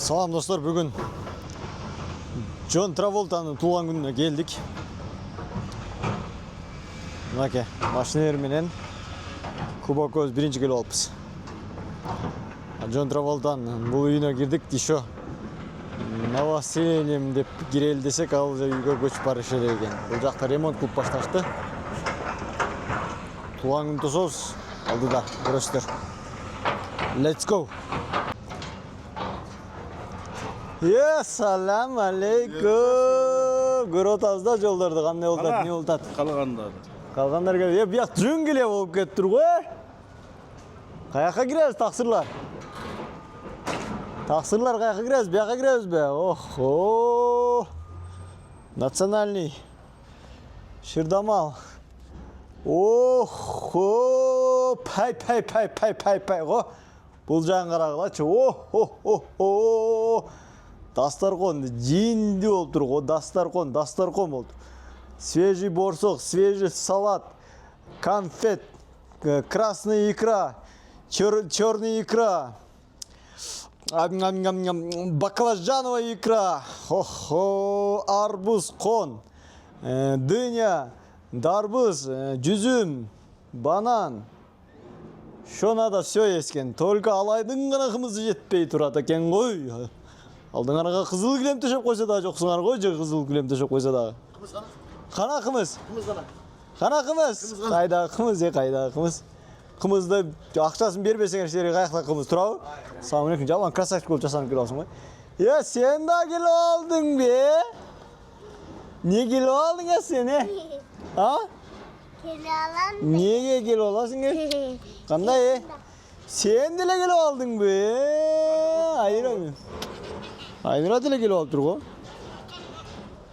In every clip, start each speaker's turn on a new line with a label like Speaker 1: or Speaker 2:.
Speaker 1: Салам достар, бүгін Джон Траволтаның туған күніне келдік. Мынаке, машинелер менен Куба көз биринчи келип алыппыз. Джон Траволтаның бұл үйіне кирдик, еще новосельем деп кирели десек, ал үйгө көчүп барышы экен. Бул жакта ремонт кылып башташты. Туған күн тособуз, алдыда көрөсүздөр. Let's go! Салам алейкум. Көріп отырсыз да жолдарды қандай болтат, не болтат? Қалғандар келіп, бұяқ джунгли болып кетіп тұр ғой. Қаяққа кіресіз, тақсырлар? Тақсырлар қаяққа кіресіз, бұяққа кіресіз бе? Охо! Национальный Шырдамал. Охо! Пай. Ғой, бұл жағын қарағылачы. Охо! Дастархон, жинди болып тұр ғой, дастархон болды. Свежий борсок, свежий салат, конфет, красная икра, черная икра, баклажановая икра, арбуз, кон, дыня, дарбыз, жүзім, банан. Шо надо все ескен, только алайдың ғана қымызы жетпей тұрады екен ғой. Алдыңарға қызыл кілем төшеп қойса да жоқсыңар ғой, же қызыл кілем төшеп қойса да. Қана қымыз? Қана қымыз? Қайдағы қымыз, қайдағы қымыз? Қымызды ақшасын бербесеңер сері қаяқта қымыз тұрау? Салам алейкум, жалан красавчик болып жасанып келіп алсың ғой. Сен да келіп алдың бе? Не келіп алдың сен,
Speaker 2: Келіп алам.
Speaker 1: Неге келіп аласың, Қандай, Сен деле келіп алдың бе? Айнұра деле келіп алып тұр ғой.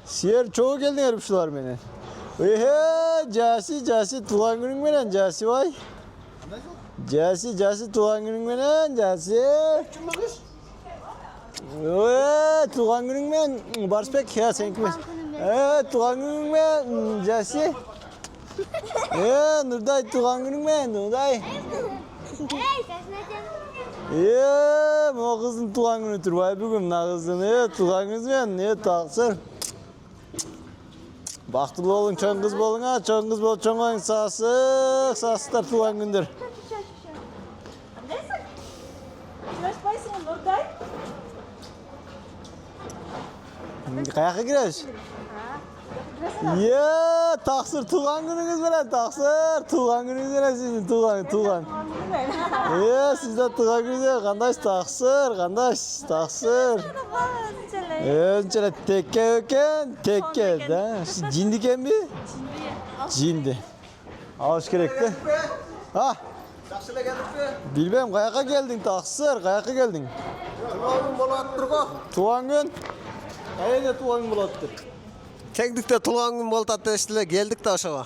Speaker 1: Сер чоғы келдің әріпшілар менен. Жасы, туған күнің менен, жасы бай. Жасы, туған күнің менен, жасы. Туған күнің менен, Барысбек, сен кімес? Туған күнің менен, жасы. Нұрдай, туған күнің менен, Нұрдай. Мұна қыздың туған күні тұрбай бүгін, мұна қыздың, туған күнізбен, тақсыр. Бақтылы болың, чоң қыз болың, чоң қыз бол, чоң ойың, сасықтар туған күндер.
Speaker 3: Қандайсың? Шыраспайсың, Нұрдай?
Speaker 1: Қаяққа кіресіз? Тақсыр, туған күніңіз білен, тақсыр, туған күніңіз білен сіздің, туған. Сізді туған күніңіз, қандайсыз, тақсыр. Өзінчелі теkke өкен, да. Жинді кен бе? Жинді. Алыш керекті.
Speaker 4: Жақшылы келдік пе?
Speaker 1: Білбем, қаяққа келдің, тақсыр, қаяққа келдің?
Speaker 4: Туған күн болады тұр ғой.
Speaker 1: Туған күн? Қайда туған күн болады тұр?
Speaker 4: Теңдікте туған күн болтатты ешілі келдік та ошоға.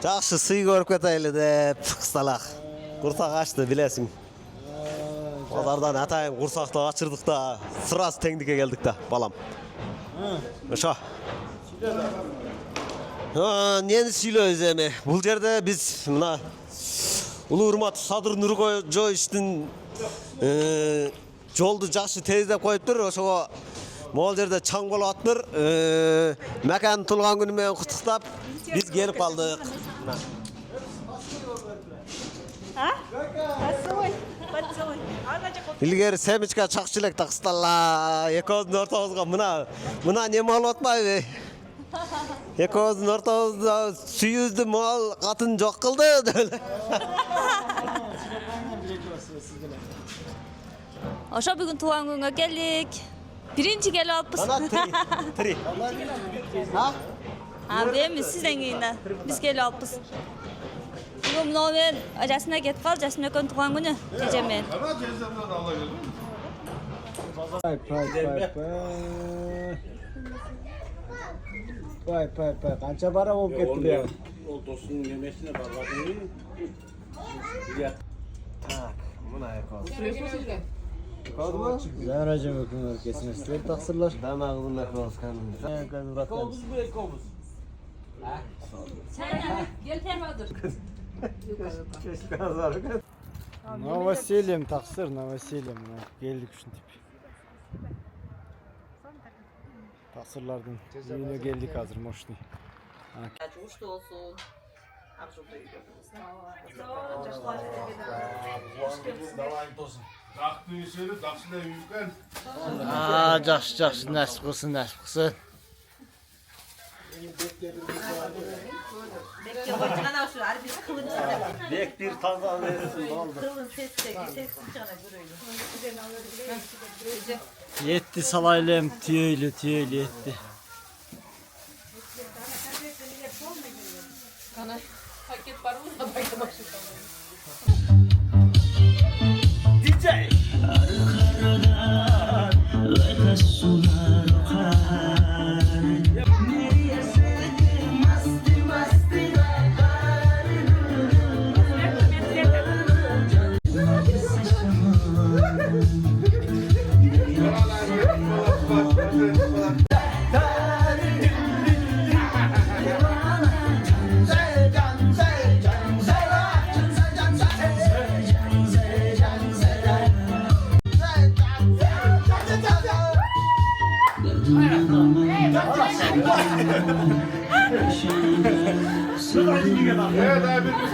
Speaker 4: Жақшы сый көріп кетайлы деп қысталақ. Құрсақ ашты, білесің. Одардан атайым құрсақты ашырдық та, сырасы теңдікке келдік та, балам. Ошо. Нені сүйлөйіз әме? Бұл жерде біз мына ұлы ұрмат Садыр Нұргожоевичтің жолды жақшы тездеп қойып тұр, ошоға мол жерде чаң болып аттыр. Мәкән тұлған күнімен құттықтап, біз келіп қалдық. Илгері семечка чақшылек тақысталла. Екеуіздің ортауызға мұна не мал отмай бе? Екеуіздің ортауызда сүйізді мал қатын жоқ қылды.
Speaker 3: Ошо бүгін туған күнге келдік. Биринчи келіп алыппыз.
Speaker 4: Три.
Speaker 3: Білеміз, сізден кейін да. Біз келіп алыппыз. Бүгін мынау мен жасына кетіп қал, жасына өкен туған күні, жежемен.
Speaker 1: Пай. Қанша бара болып кетті бе?
Speaker 5: Ол досының немесіне барғадың.
Speaker 4: Мұна екау.
Speaker 1: Жаңа жем өкім өркесіне істер тақсырлар.
Speaker 4: Дана қылын екауыз кәніміз.
Speaker 5: Kovuz bu kovuz.
Speaker 3: Sen gel termadır.
Speaker 1: Новосельем taksır, Новосельем. Geldik şun tip. Taksırlardan düğüne geldik hazır moşni.
Speaker 2: Uçtu olsun. Akşamda gidiyoruz.
Speaker 5: Taktığını söyle, taksine yüklen.
Speaker 1: Жақсы, нәсіп қылсын, нәсіп қылсын.
Speaker 2: Bekle şu harbi kılıç çıkana.
Speaker 4: Bek bir tazdan verirsin oldu.
Speaker 2: Kılın sesle çıkana görüyorum.
Speaker 1: Yetti salaylım, tüyeyle yetti.
Speaker 5: Evet abi, biz